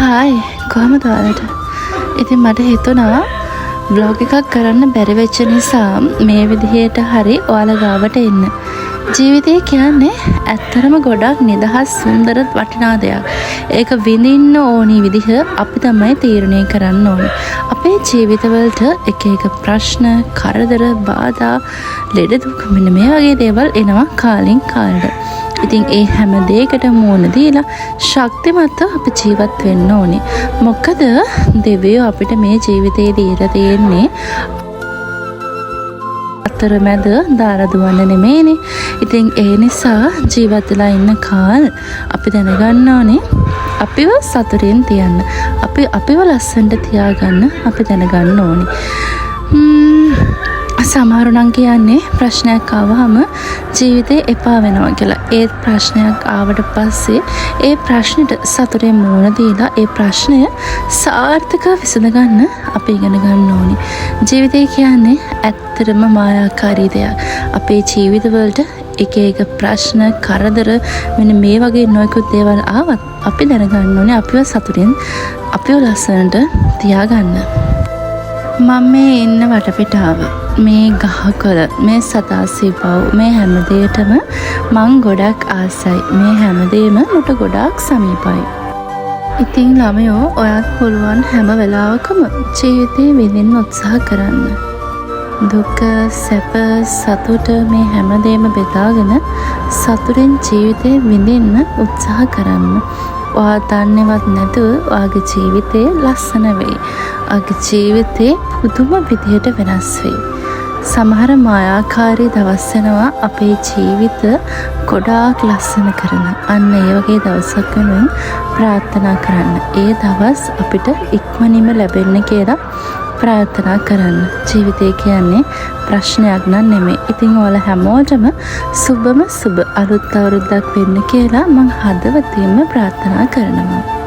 Hi කොහමද ඔයාලට? ඉතින් මට හිතුණා බ්ලොග් එකක් කරන්න බැරි වෙච්ච නිසා මේ විදිහට හරි ඔයාලා ගාවට එන්න. ජීවිතය කියන්නේ ඇත්තරම ගොඩක් නිදහස් සුන්දර වටිනා දෙයක්. ඒක විඳින්න ඕනි විදිහ අපි තමයි තීරණය කරන්න ඕනේ. අපේ ජීවිතවලට එක එක ප්‍රශ්න, කරදර, බාධා, ලෙඩ දුක් මෙන්න මේ වගේ දේවල් එනවා කාලෙන් කාලට. ඉතින් ඒ හැම දෙයකටම මුහුණ දීලා ශක්තිමත්ව අපි ජීවත් වෙන්න ඕනේ. මොකද දෙවියෝ අපිට මේ ජීවිතේ දීලා තියෙන්නේ අතරමැද දාලා දුවන්න නෙමෙයිනේ. ඉතින් ඒ නිසා ජීවත් වෙලා ඉන්න කාල් අපි දැනගන්න ඕනේ අපිව සතුටින් තියන්න. අපිව ලස්සනට තියාගන්න අපි දැනගන්න ඕනේ. සමහරු නම් කියන්නේ ප්‍රශ්නයක් ආවහම ජීවිතේ එපා වෙනවා කියලා. ඒ ප්‍රශ්නයක් ආවට පස්සේ ඒ ප්‍රශ්නෙට සතුටෙන් මුහුණ දීලා ඒ ප්‍රශ්නය සාර්ථකව විසඳගන්න අපි ඉගෙන ගන්න ඕනේ. ජීවිතය කියන්නේ ඇත්තටම මායාකාරී දෙයක්. අපේ ජීවිතවලට එක එක ප්‍රශ්න, කරදර මෙන්න මේ වගේ නොයෙකුත් දේවල් ආවත් අපි දැනගන්න ඕනේ අපිව සතුටින් අපිව ලස්සනට තියාගන්න. මම මේ ඉන්න වටපිටාව, මේ ගහකොළ, මේ සතා සිව් මේ හැම දෙයකටම මං ගොඩක් ආසයි. මේ හැමදේම මට ගොඩාක් සමීපයි. ඉතින් ළමයෝ ඔයත් පුළුවන් හැම වෙලාවකම ජීවිතේ විඳින්න උත්සාහ කරන්න. දුක, සැප, සතුට මේ හැමදේම බෙදාගෙන සතුටින් ජීවිතේ විඳින්න උත්සාහ කරන්න. ඔයා දන්නේවත් නැතුව ඔයාගේ ජීවිතේ ලස්සන වෙයි. ඔයාගේ ජීවිතේ පුදුම විදියට වෙනස් වෙයි. සමහර මායාකාරී දවස් වෙනවා අපේ ජීවිත ගොඩාක් ලස්සන කරන. අන්න ඒ වගේ දවසක් වෙනුවෙන් ප්‍රාර්ථනා කරන්න. ඒ දවස් අපිට ඉක්මනින්ම ලැබෙන්න කියලා ප්‍රාර්ථනා කරන්න. ජීවිතය කියන්නේ ප්‍රශ්නයක් නන් නෙමෙයි. ඉතින් ඔයාලා හැමෝටම සුබම සුබ අලුත් අවුරුද්දක් වෙන්න කියලා මං හදවතින්ම ප්‍රාර්ථනා කරනවා.